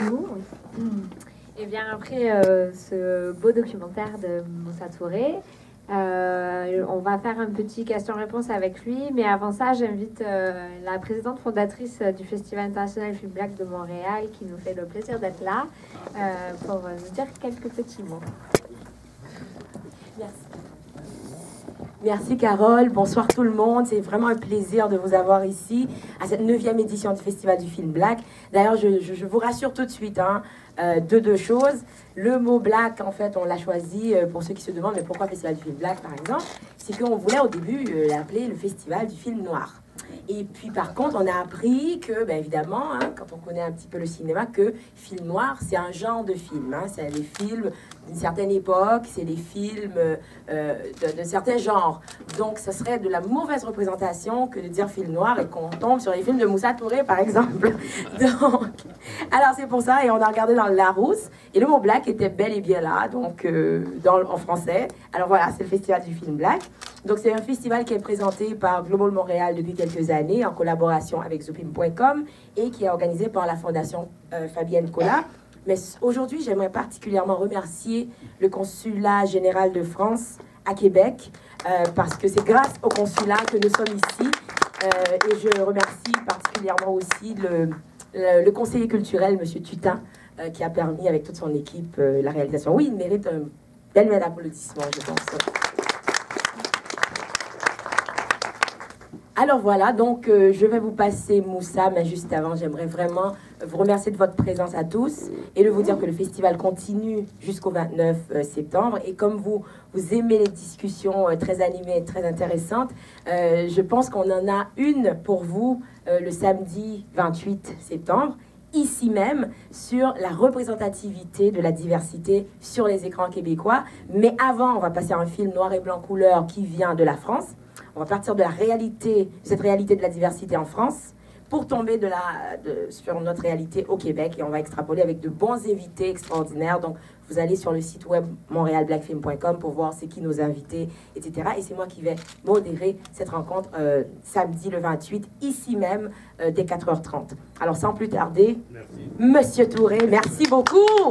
Nous, oui. Et bien après ce beau documentaire de Moussa Touré, on va faire un petit question-réponse avec lui. Mais avant ça, j'invite la présidente fondatrice du Festival international Film Black de Montréal, qui nous fait le plaisir d'être là, pour nous dire quelques petits mots. Merci. Merci Carole, bonsoir tout le monde, c'est vraiment un plaisir de vous avoir ici à cette 9e édition du Festival du Film Black. D'ailleurs, je vous rassure tout de suite de deux choses. Le mot black, en fait, on l'a choisi pour ceux qui se demandent mais pourquoi Festival du Film Black, par exemple, c'est qu'on voulait au début l'appeler le Festival du Film Noir. Et puis par contre, on a appris que, ben, évidemment, quand on connaît un petit peu le cinéma, que film noir, c'est un genre de film. C'est des films d'une certaine époque, c'est des films de certains genres. Donc, ce serait de la mauvaise représentation que de dire film noir et qu'on tombe sur les films de Moussa Touré, par exemple. Donc, alors c'est pour ça, et on a regardé dans le Larousse, et le mot black était bel et bien là, donc en français. Alors voilà, c'est le Festival du Film Black. Donc c'est un festival qui est présenté par Global Montréal depuis quelques années en collaboration avec Zopim.com et qui est organisé par la Fondation Fabienne Collat. Mais aujourd'hui, j'aimerais particulièrement remercier le Consulat général de France à Québec parce que c'est grâce au consulat que nous sommes ici. Et je remercie particulièrement aussi le conseiller culturel, M. Tutin, qui a permis avec toute son équipe la réalisation. Oui, il mérite un bel applaudissement, je pense. Alors voilà, donc je vais vous passer Moussa, mais juste avant, j'aimerais vraiment vous remercier de votre présence à tous et de vous dire que le festival continue jusqu'au 29 septembre. Et comme vous aimez les discussions très animées et très intéressantes, je pense qu'on en a une pour vous le samedi 28 septembre, ici même, sur la représentativité de la diversité sur les écrans québécois. Mais avant, on va passer à un film noir et blanc couleur qui vient de la France. On va partir de la réalité, cette réalité de la diversité en France, pour tomber sur notre réalité au Québec. Et on va extrapoler avec de bons invités extraordinaires. Donc, vous allez sur le site web montrealblackfilm.com pour voir c'est qui nos invités, etc. Et c'est moi qui vais modérer cette rencontre samedi le 28, ici même, dès 4h30. Alors, sans plus tarder, merci. Monsieur Touré, merci beaucoup.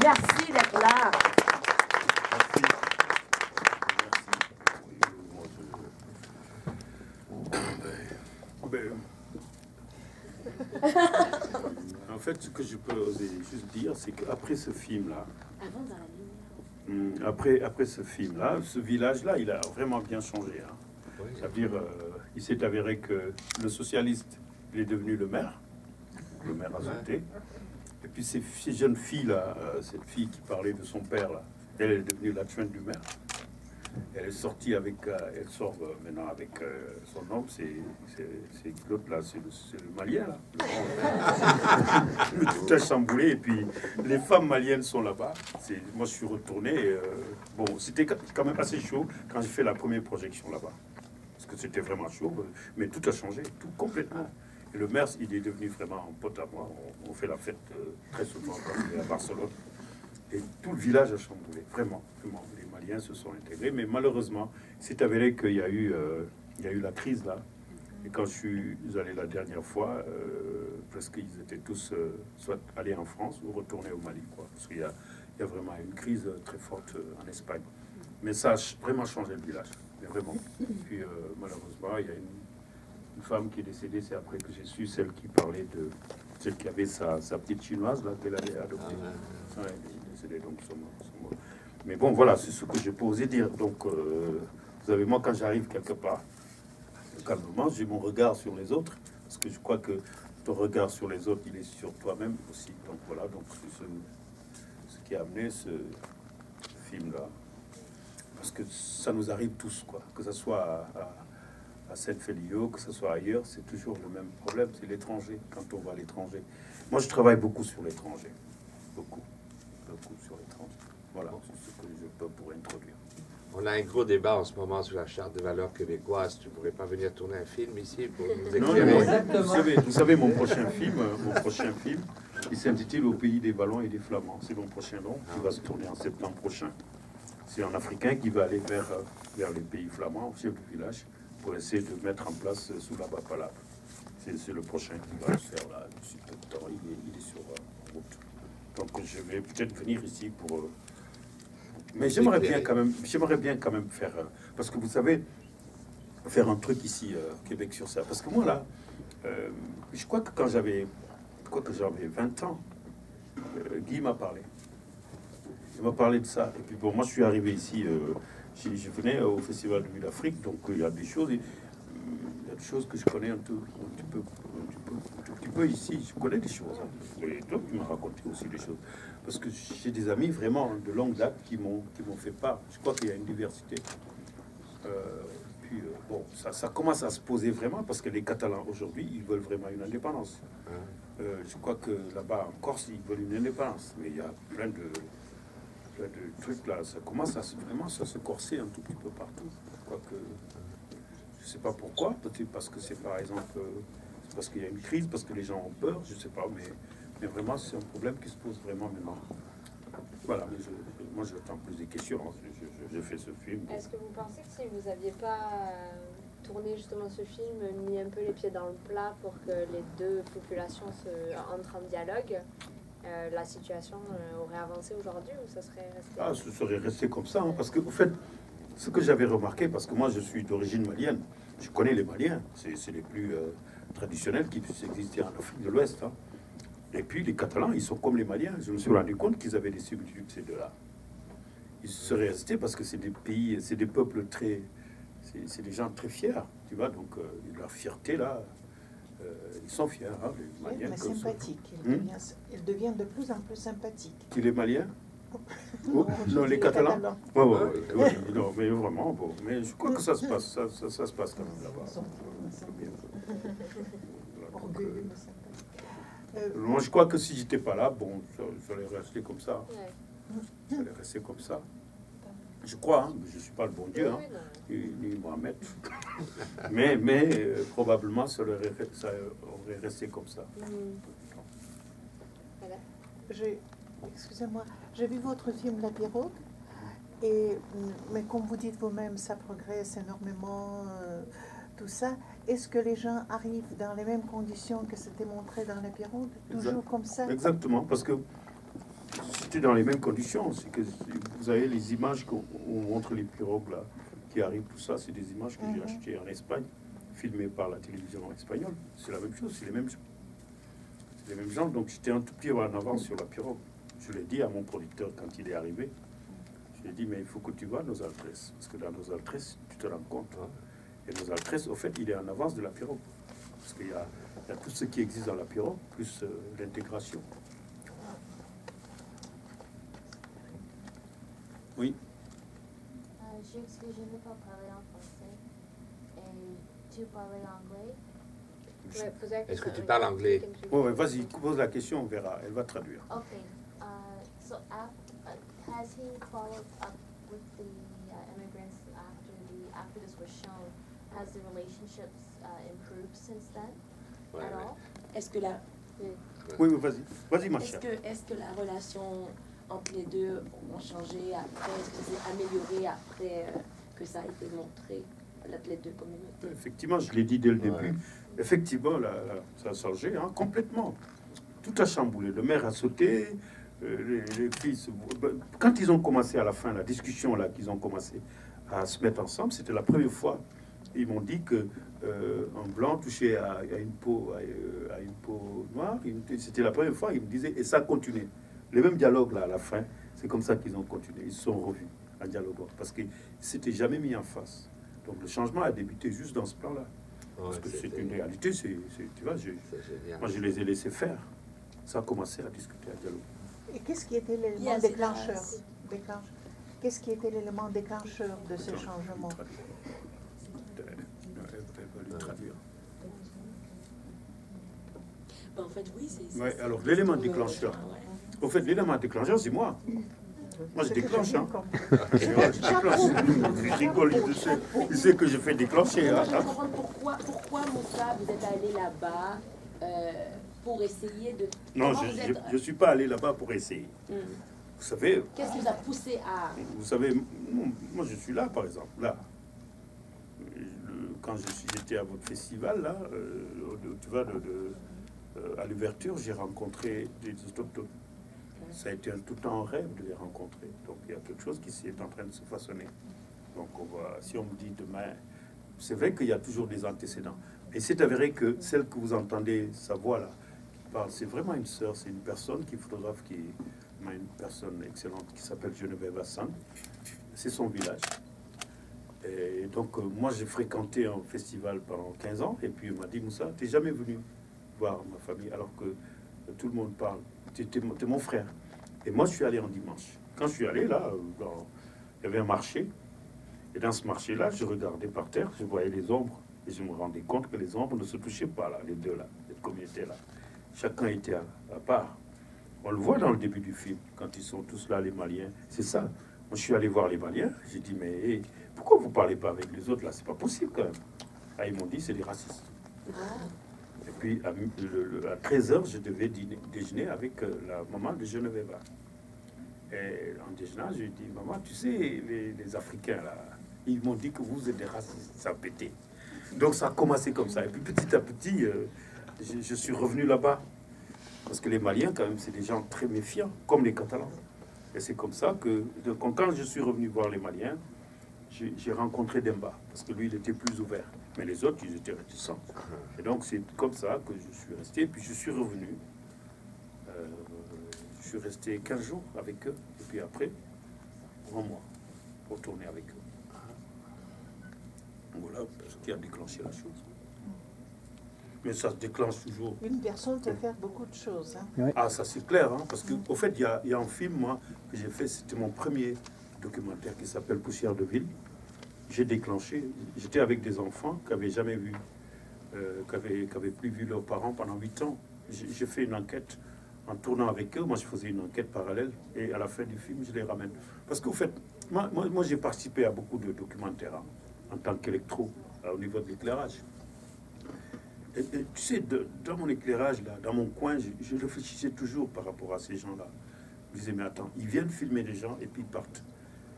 Merci d'être là. En fait, ce que je peux oser juste dire, c'est qu'après ce film-là, après ce film-là, ce village-là, il a vraiment bien changé. Ça veut dire, il s'est avéré que le socialiste, il est devenu le maire Azoté. Et puis ces jeunes filles-là, cette fille qui parlait de son père, là, elle est devenue l'adjointe du maire. Elle est sortie avec, elle sort maintenant avec son homme, c'est l'autre là, c'est le Malien là. Tout a chamboulé et puis les femmes maliennes sont là-bas. Moi je suis retourné, bon c'était quand même assez chaud quand j'ai fait la première projection là-bas. Parce que c'était vraiment chaud, mais tout a changé, tout complètement. Et le maire, il est devenu vraiment un pote à moi, on fait la fête très souvent quand il est à Barcelone. Et tout le village a chamboulé, vraiment, vraiment. Les Maliens se sont intégrés, mais malheureusement, c'est avéré qu'il y a eu la crise là. Et quand je suis allé la dernière fois, presque ils étaient tous soit allés en France ou retournés au Mali, quoi. Parce qu'il y a vraiment une crise très forte en Espagne. Mais ça a vraiment changé le village, mais vraiment. Et puis malheureusement, il y a une femme qui est décédée, c'est après que j'ai su, celle qui parlait de celle qui avait sa petite chinoise là qu'elle avait adoptée. Ouais, donc mais bon, voilà, c'est ce que je peux oser dire. Donc, vous savez, moi, quand j'arrive quelque part, calmement, j'ai mon regard sur les autres, parce que je crois que ton regard sur les autres, il est sur toi-même aussi. Donc, voilà, donc c'est ce qui a amené ce film-là. Parce que ça nous arrive tous, quoi. Que ce soit à Sainte-Félio, que ce soit ailleurs, c'est toujours le même problème, c'est l'étranger, quand on va à l'étranger. Moi, je travaille beaucoup sur l'étranger. Beaucoup sur l'étranger. Voilà, c'est ce que je peux pour introduire. On a un gros débat en ce moment sur la charte des valeurs québécoises. Tu pourrais pas venir tourner un film ici pour nous éclairer? Non, vous savez, mon prochain film, il s'intitule Au pays des ballons et des flamands. C'est mon prochain long qui va se tourner en septembre prochain. C'est un Africain qui va aller vers les pays flamands, au chef du village, pour essayer de mettre en place sous la Bapalab. C'est le prochain qui va se faire là, d'ici peu de temps. Il est sur vos je vais peut-être venir ici pour... mais j'aimerais bien quand même faire... parce que vous savez, faire un truc ici, au Québec, sur ça. Parce que moi, là, je crois que quand j'avais 20 ans, Guy m'a parlé. Il m'a parlé de ça. Et puis bon, moi, je suis arrivé ici, je venais au Festival de Vue d'Afrique, donc il y a des choses... Il y a des choses que je connais un tout petit peu ici. Je connais des choses. Hein. Et donc, il m'a raconté aussi des choses. Parce que j'ai des amis vraiment de longue date qui m'ont fait part. Je crois qu'il y a une diversité. Bon, ça commence à se poser vraiment parce que les Catalans aujourd'hui, ils veulent vraiment une indépendance. Je crois que là-bas en Corse, ils veulent une indépendance. Mais il y a plein de trucs là. Ça commence vraiment à se corser un tout petit peu partout. Je crois que... Je ne sais pas pourquoi, peut-être parce que c'est par exemple, c'est parce qu'il y a une crise, parce que les gens ont peur, je ne sais pas, mais vraiment c'est un problème qui se pose vraiment maintenant. Voilà, mais moi j'attends plus des questions, hein. Je fais ce film. Est-ce que vous pensez que si vous n'aviez pas tourné justement ce film, mis un peu les pieds dans le plat pour que les deux populations entrent en dialogue, la situation aurait avancé aujourd'hui ou ça serait resté... Ah, ce serait resté comme ça, hein, parce que, en fait, ce que j'avais remarqué, parce que moi je suis d'origine malienne, je connais les Maliens, c'est les plus traditionnels qui puissent exister en Afrique de l'Ouest. Hein. Et puis les Catalans, ils sont comme les Maliens. Je me suis rendu compte qu'ils avaient des similitudes, ces deux-là. Ils seraient restés parce que c'est des pays, c'est des peuples très... C'est des gens très fiers, tu vois, donc leur fierté, là, ils sont fiers, hein, les Maliens. Mais sympathiques, ils deviennent de plus en plus sympathiques. Tu les Maliens? Non, les Catalans. Ouais, non, mais vraiment, bon. Mais je crois que ça se passe, ça se passe quand même là-bas. Moi, je crois que si j'étais pas là, bon, j'allais rester comme ça. J'allais rester comme ça. Je crois, hein, je ne suis pas le bon Dieu, hein, ni Mohamed. mais probablement, ça aurait resté comme ça. Excusez-moi, j'ai vu votre film La Pirogue, mais comme vous dites vous-même, ça progresse énormément, tout ça. Est-ce que les gens arrivent dans les mêmes conditions que c'était montré dans La Pirogue, toujours comme ça? Exactement, parce que c'était dans les mêmes conditions. C'est que vous avez les images qu'on montre les pirogues là, qui arrivent, tout ça, c'est des images que j'ai achetées en Espagne, filmées par la télévision espagnole. C'est la même chose, c'est les mêmes gens. C'est les mêmes gens, donc j'étais un tout petit peu en avance sur la pirogue. Je l'ai dit à mon producteur quand il est arrivé. Je lui ai dit, mais il faut que tu vois nos adresses. Parce que dans nos adresses, tu te rends compte. Hein. Et nos adresses, au fait, il est en avance de la pirogue. Parce qu'il y a tout ce qui existe dans la pirogue, plus l'intégration. Oui. Je ne peux pas parler en français. Et tu parles anglais? Est-ce que tu parles anglais? Oui, vas-y, pose la question, on verra. Elle va traduire. Okay. So has he followed up with the immigrants after this was shown? Has the relationships improved since then at all? Est-ce que la... Oui, vas-y, ma chère. Est-ce que la relation entre les deux ont changé après? Est-ce que c'est amélioré après que ça a été montré, les deux communautés? Effectivement, je l'ai dit dès le début. Effectivement, ça a changé, hein, complètement. Tout a chamboulé. Le maire a sauté. Les filles, quand ils ont commencé à la fin, la discussion là, qu'ils ont commencé à se mettre ensemble, c'était la première fois. Ils m'ont dit que un blanc touché à une peau noire, c'était la première fois. Ils me disaient, et ça continuait. Le même dialogue là à la fin, c'est comme ça qu'ils ont continué. Ils se sont revus en dialoguant parce qu'ils ne s'étaient jamais mis en face. Donc le changement a débuté juste dans ce plan-là. Parce que c'est une réalité, tu vois, moi je les ai laissés faire. Ça a commencé à discuter, à dialoguer. Et qu'est-ce qui était l'élément déclencheur? Qu'est-ce qui était l'élément déclencheur de ce changement? En fait, oui, c'est... Ouais, alors l'élément déclencheur. Au fait, l'élément déclencheur, c'est moi. Moi, je déclenche, hein. Je rigole, il sait que je fais déclencher. Hein. Pourquoi, Moussa, vous êtes allé là-bas pour essayer de... Non, je ne suis pas allé là-bas pour essayer. Vous savez... Qu'est-ce qui vous a poussé à... Vous savez, moi, je suis là, par exemple, là. Quand j'étais à votre festival, là, tu vois, à l'ouverture, j'ai rencontré des autochtones. Ça a été tout le temps un rêve de les rencontrer. Donc il y a quelque chose qui est en train de se façonner. Donc si on me dit demain, c'est vrai qu'il y a toujours des antécédents. Et c'est avéré que celle que vous entendez, sa voix là, qui parle, c'est vraiment une sœur, c'est une personne qui est photographe, qui est une personne excellente qui s'appelle Geneviève Hassan. C'est son village. Et donc moi j'ai fréquenté un festival pendant 15 ans et puis il m'a dit Moussa, t'es jamais venu voir ma famille alors que tout le monde parle. T'es mon frère. Et moi je suis allé en dimanche. Quand je suis allé là, il y avait un marché. Et dans ce marché-là, je regardais par terre, je voyais les ombres. Et je me rendais compte que les ombres ne se touchaient pas, là, les deux, là, les communautés, là. Chacun était à part. On le voit dans le début du film, quand ils sont tous là, les Maliens. C'est ça. Moi, je suis allé voir les Maliens. J'ai dit, mais hey, pourquoi vous ne parlez pas avec les autres, là? C'est pas possible, quand même. Ah, ils m'ont dit, c'est des racistes. Et puis, à 13h, je devais déjeuner avec la maman de Geneviève. Et en déjeunant, je lui ai dit, maman, tu sais, les Africains, là, ils m'ont dit que vous êtes des racistes. Ça a pété. Donc, ça a commencé comme ça. Et puis, petit à petit, je suis revenu là-bas. Parce que les Maliens, quand même, c'est des gens très méfiants, comme les Catalans. Et c'est comme ça que, quand je suis revenu voir les Maliens, j'ai rencontré Demba. Parce que lui, il était plus ouvert. Mais les autres, ils étaient réticents. Et donc, c'est comme ça que je suis resté. Et puis, je suis revenu. Je suis resté 15 jours avec eux. Et puis après, pour un mois, pour tourner avec eux. Voilà ce qui a déclenché la chose. Mais ça se déclenche toujours. Une personne peut faire beaucoup de choses. Hein. Ouais. Ah, ça c'est clair, hein, parce qu'au fait, il y a un film, moi, que j'ai fait, c'était mon premier documentaire qui s'appelle Poussière de ville. J'ai déclenché, j'étais avec des enfants qui n'avaient jamais vu, qui avaient plus vu leurs parents pendant 8 ans. J'ai fait une enquête en tournant avec eux. Moi, je faisais une enquête parallèle et à la fin du film, je les ramène. Parce qu'au fait, moi j'ai participé à beaucoup de documentaires hein, en tant qu'électro au niveau de l'éclairage. Et tu sais, dans mon éclairage, là, dans mon coin, je réfléchissais toujours par rapport à ces gens-là. Je disais, mais attends, ils viennent filmer les gens et puis ils partent.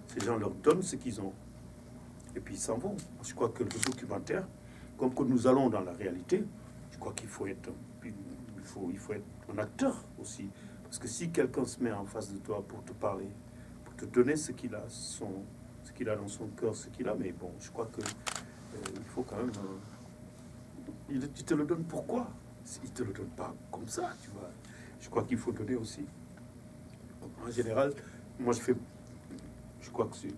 Ces gens leur donnent ce qu'ils ont. Et puis ils s'en vont. Je crois que le documentaire, comme que nous allons dans la réalité, je crois qu'il faut être, il faut être un acteur aussi. Parce que si quelqu'un se met en face de toi pour te parler, pour te donner ce qu'il a, ce qu'il a dans son cœur, ce qu'il a, mais bon, je crois que il faut quand même... il te le donne pourquoi? Il te le donne pas comme ça, tu vois. Je crois qu'il faut donner aussi. En général, moi je crois que c'est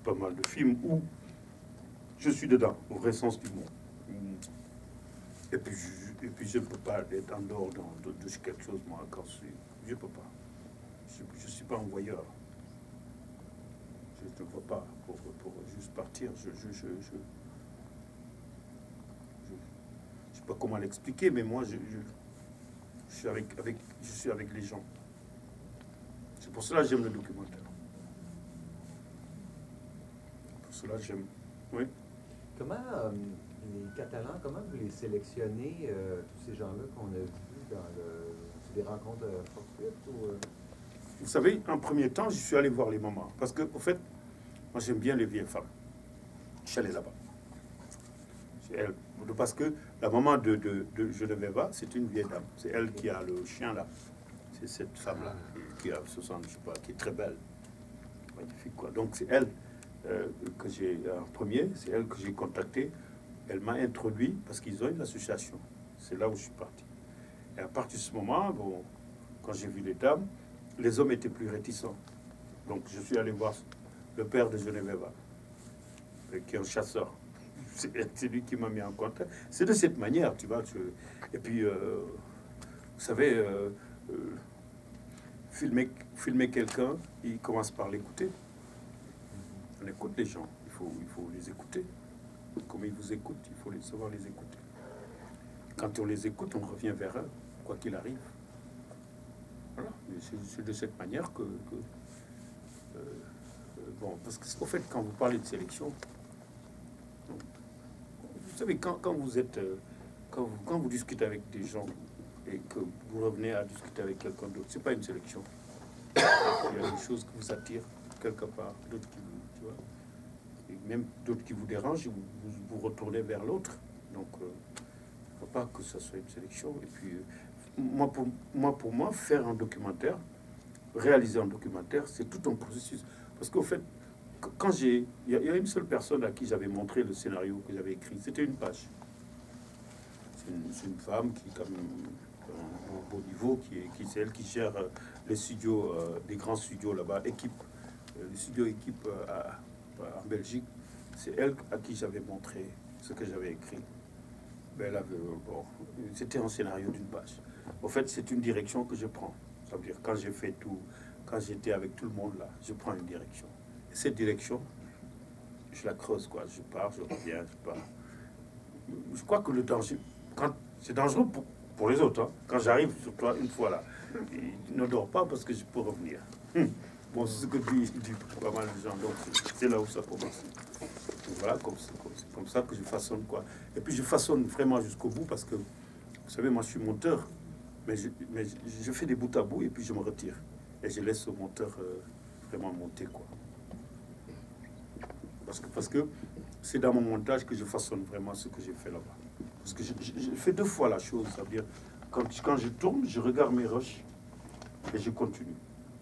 pas mal de films où je suis dedans, au vrai sens du mot. Et puis je ne peux pas être en dehors de quelque chose, moi, quand je ne peux pas. Je ne suis pas un voyeur. Je ne vois pas pour juste partir. Je ne sais pas comment l'expliquer, mais moi, je suis avec les gens. C'est pour cela que j'aime le documentaire. Pour cela, j'aime... Oui. Comment les Catalans, comment vous les sélectionnez, tous ces gens-là qu'on a vus dans des rencontres fortuites ou Vous savez, en premier temps, je suis allé voir les mamans. Parce que, au fait, moi, j'aime bien les vieilles femmes. Je suis allé là-bas. C'est elle. Parce que la maman de Geneviève, c'est une vieille dame. C'est elle qui a le chien, là. C'est cette femme-là qui a 60, je sais pas, qui est très belle. Magnifique, quoi. Donc, c'est elle que j'ai, en premier, c'est elle que j'ai contactée. Elle m'a introduit parce qu'ils ont une association. C'est là où je suis parti. Et à partir de ce moment, bon, quand j'ai vu les dames, les hommes étaient plus réticents. Donc, je suis allé voir le père de Geneviève, qui est un chasseur. C'est lui qui m'a mis en contact. C'est de cette manière, tu vois. Et puis, vous savez, filmer quelqu'un, il commence par l'écouter. On écoute les gens, il faut les écouter. Comme ils vous écoutent, il faut savoir les écouter. Quand on les écoute, on revient vers eux, quoi qu'il arrive. Voilà, c'est de cette manière que bon, parce qu'au fait, quand vous parlez de sélection, vous savez, quand vous êtes, quand vous discutez avec des gens et que vous revenez à discuter avec quelqu'un d'autre, c'est pas une sélection. Il y a des choses qui vous attirent quelque part, d'autres qui vous, tu vois, et même d'autres qui vous dérangent, vous retournez vers l'autre. Donc, il ne faut pas que ça soit une sélection. Et puis, pour moi, faire un documentaire, réaliser un documentaire, c'est tout un processus. Parce qu'au fait, quand il y a une seule personne à qui j'avais montré le scénario que j'avais écrit, c'était une page. C'est une femme qui est quand même au beau niveau, c'est elle qui gère les studios, des grands studios là-bas, les studios équipe en Belgique. C'est elle à qui j'avais montré ce que j'avais écrit. Ben, c'était un scénario d'une page. En fait, c'est une direction que je prends. Ça veut dire, quand j'ai fait tout, quand j'étais avec tout le monde là, je prends une direction. Et cette direction, je la creuse, quoi. Je pars, je reviens, je pars. Je crois que le danger, c'est dangereux pour les autres. Hein. Quand j'arrive sur toi une fois là, ne dors pas parce que je peux revenir. Bon, c'est ce que dit pas mal de gens. Donc, c'est là où ça commence. Donc, voilà, c'est comme ça que je façonne, quoi. Et puis, je façonne vraiment jusqu'au bout parce que, vous savez, moi, je suis monteur. Mais je fais des bouts à bout et puis je me retire. Et je laisse le monteur vraiment monter, quoi. Parce que c'est dans mon montage que je façonne vraiment ce que j'ai fait là-bas. Parce que je fais 2 fois la chose. Ça veut dire, quand je tourne, je regarde mes rushs et je continue.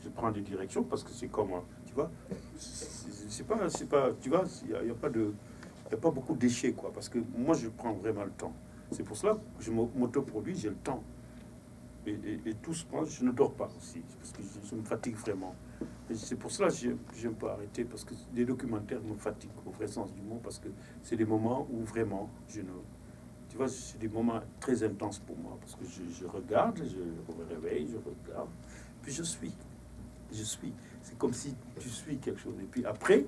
Je prends des directions parce que c'est comme, tu vois, c'est pas, tu vois, il n'y a pas beaucoup de déchets, quoi. Parce que moi, je prends vraiment le temps. C'est pour cela que je m'autoproduis, j'ai le temps. Et tout ce point, je ne dors pas aussi, parce que je me fatigue vraiment. Et c'est pour cela que je peux arrêter, parce que les documentaires me fatiguent au vrai sens du mot, parce que c'est des moments où vraiment, tu vois, c'est des moments très intenses pour moi, parce que je regarde, je me réveille, je regarde, puis je suis. C'est comme si tu suis quelque chose. Et puis après,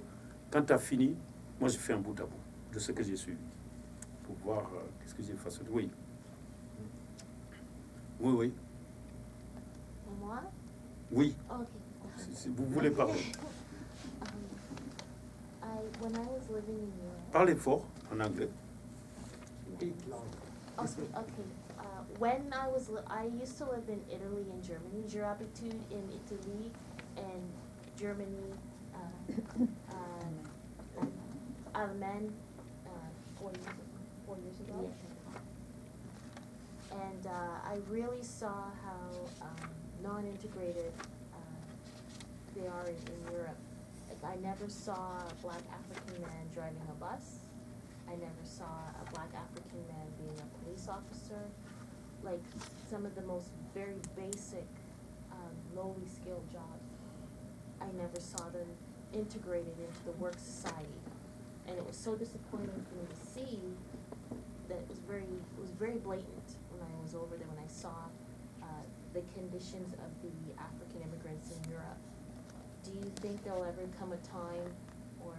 quand tu as fini, moi je fais un bout à bout de ce que j'ai suivi, pour voir qu'est-ce que j'ai façonné. Oui. Oui. Moi? Oui. Okay. Si vous voulez parler. When I was living in Europe. Parlez fort en anglais. Okay. When I used to live in Italy and Germany. J'ai habité in Italy and Germany, Allemagne, 4 years ago. Yes. And I really saw how non-integrated they are in Europe. Like, I never saw a black African man driving a bus. I never saw a black African man being a police officer. Like, some of the most very basic, lowly skilled jobs. I never saw them integrated into the work society. And it was so disappointing for me to see that it was very blatant when I was over there, when I saw the conditions of the African immigrants in Europe. Do you think there'll ever come a time, or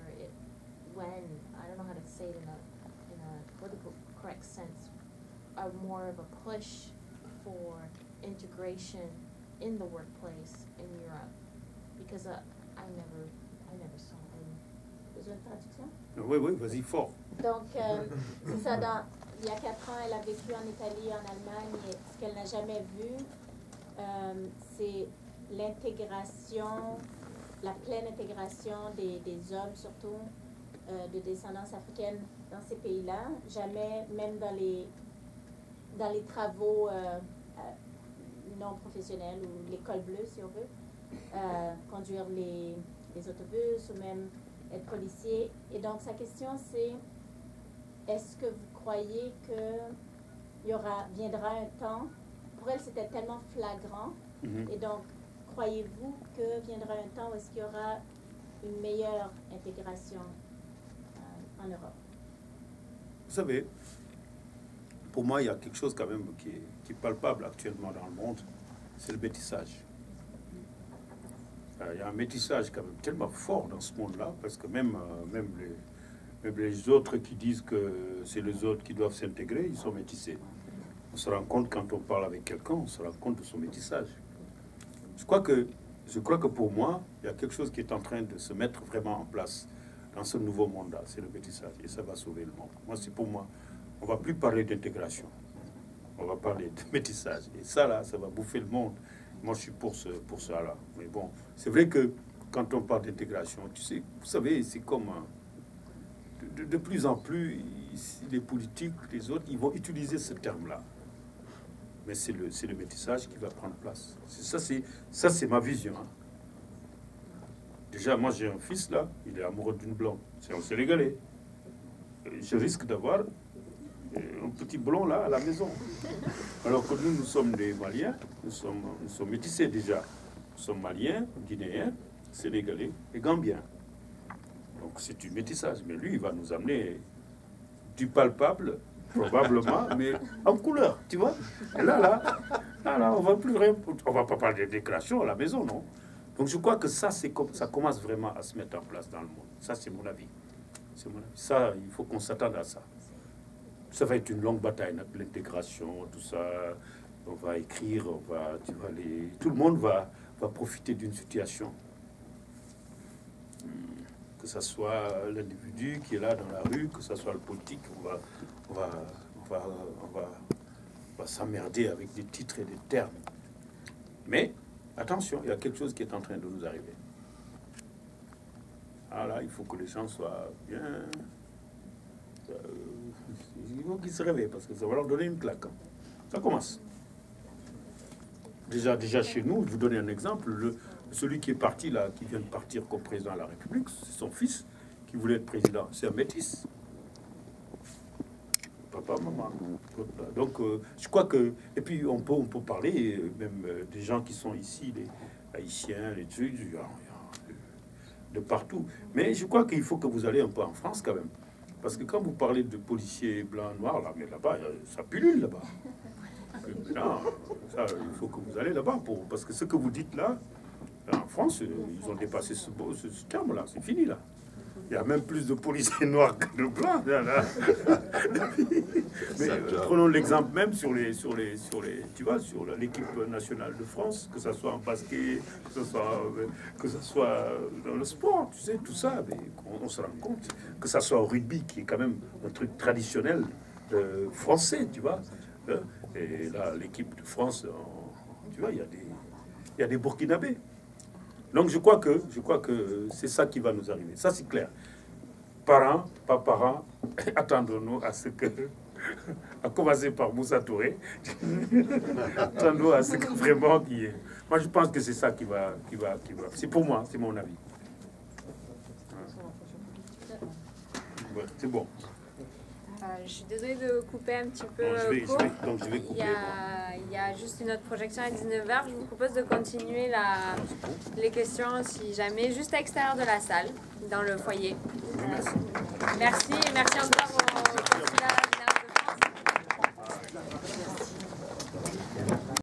when, I don't know how to say it in a political correct sense, more of a push for integration in the workplace in Europe? Because I never saw any. Besoin de traduction? Oui, vas-y, fort. Donc, c'est ça, il y a 4 ans, elle a vécu en Italie, en Allemagne, et ce qu'elle n'a jamais vu, c'est l'intégration, la pleine intégration des hommes, surtout de descendance africaine, dans ces pays-là. Jamais, même dans les travaux non professionnels ou l'école bleue, si on veut, conduire les autobus ou même être policier. Et donc, sa question, c'est: est-ce que vous croyez qu'il viendra un temps, pour elle c'était tellement flagrant, et donc croyez-vous que viendra un temps où est-ce qu'il y aura une meilleure intégration en Europe? Vous savez, pour moi, il y a quelque chose quand même qui est palpable actuellement dans le monde, c'est le métissage. Il y a un métissage quand même tellement fort dans ce monde-là, parce que même les autres qui disent que c'est les autres qui doivent s'intégrer, ils sont métissés. On se rend compte quand on parle avec quelqu'un, on se rend compte de son métissage. Je crois que pour moi, il y a quelque chose qui est en train de se mettre vraiment en place dans ce nouveau monde-là, c'est le métissage, et ça va sauver le monde. Moi, c'est pour moi, on ne va plus parler d'intégration, on va parler de métissage, et ça là, ça va bouffer le monde. Moi, je suis pour ça là. Mais bon, c'est vrai que quand on parle d'intégration, tu sais, vous savez, c'est comme de plus en plus, les politiques, les autres, ils vont utiliser ce terme-là. Mais c'est le métissage qui va prendre place. Ça, c'est ma vision. Hein. Déjà, moi, j'ai un fils, là, il est amoureux d'une blonde. C'est un Sénégalais. Je risque d'avoir un petit blond, là, à la maison. Alors que nous sommes des Maliens, nous sommes métissés déjà. Nous sommes Maliens, Guinéens, Sénégalais et Gambiens. Donc, c'est du métissage. Mais lui, il va nous amener du palpable, probablement, mais en couleur, tu vois. Et là, on va plus rien, on va pas parler de déclaration à la maison, non. Donc je crois que ça commence vraiment à se mettre en place dans le monde. Ça, c'est mon avis. C'est mon avis. Ça, il faut qu'on s'attende à ça. Ça va être une longue bataille, l'intégration, tout ça. On va écrire, tout le monde va profiter d'une situation. Que ce soit l'individu qui est là dans la rue, que ce soit le politique, on va s'emmerder avec des titres et des termes. Mais attention, il y a quelque chose qui est en train de nous arriver. Ah là, il faut que les gens soient bien... il faut qu'ils se réveillent, parce que ça va leur donner une claque. Ça commence. Déjà chez nous, je vous donne un exemple. Celui qui est parti là, qui vient de partir comme président de la République, c'est son fils qui voulait être président. C'est un métis. Papa, maman. Donc, je crois que... Et puis, on peut parler même des gens qui sont ici, les Haïtiens, les trucs, de partout. Mais je crois qu'il faut que vous allez un peu en France quand même. Parce que quand vous parlez de policiers blancs, noirs, là, mais là-bas, ça pullule là-bas. Non, ça, il faut que vous allez là-bas. Parce que ce que vous dites là, en France, ils ont dépassé ce terme-là. C'est fini, là. Il y a même plus de policiers noirs que de blancs. Mais prenons l'exemple même sur tu vois, sur l'équipe nationale de France, que ce soit en basket, que ce soit dans le sport, tu sais, tout ça, mais on se rend compte. Que ce soit au rugby, qui est quand même un truc traditionnel français, tu vois. Et là, l'équipe de France, tu vois, il y a des Burkinabés. Donc je crois que c'est ça qui va nous arriver. Ça, c'est clair. Parents, pas parents, attendons-nous à ce que... à commencer par Moussa Touré. Attendons-nous à ce que vraiment qui est... Moi, je pense que c'est ça qui va... C'est pour moi, c'est mon avis. Ouais, c'est bon. Je suis désolée de couper un petit peu court. Je vais couper. Il y a juste une autre projection à 19h. Je vous propose de continuer les questions, si jamais, juste à l'extérieur de la salle, dans le foyer. Merci. Merci encore.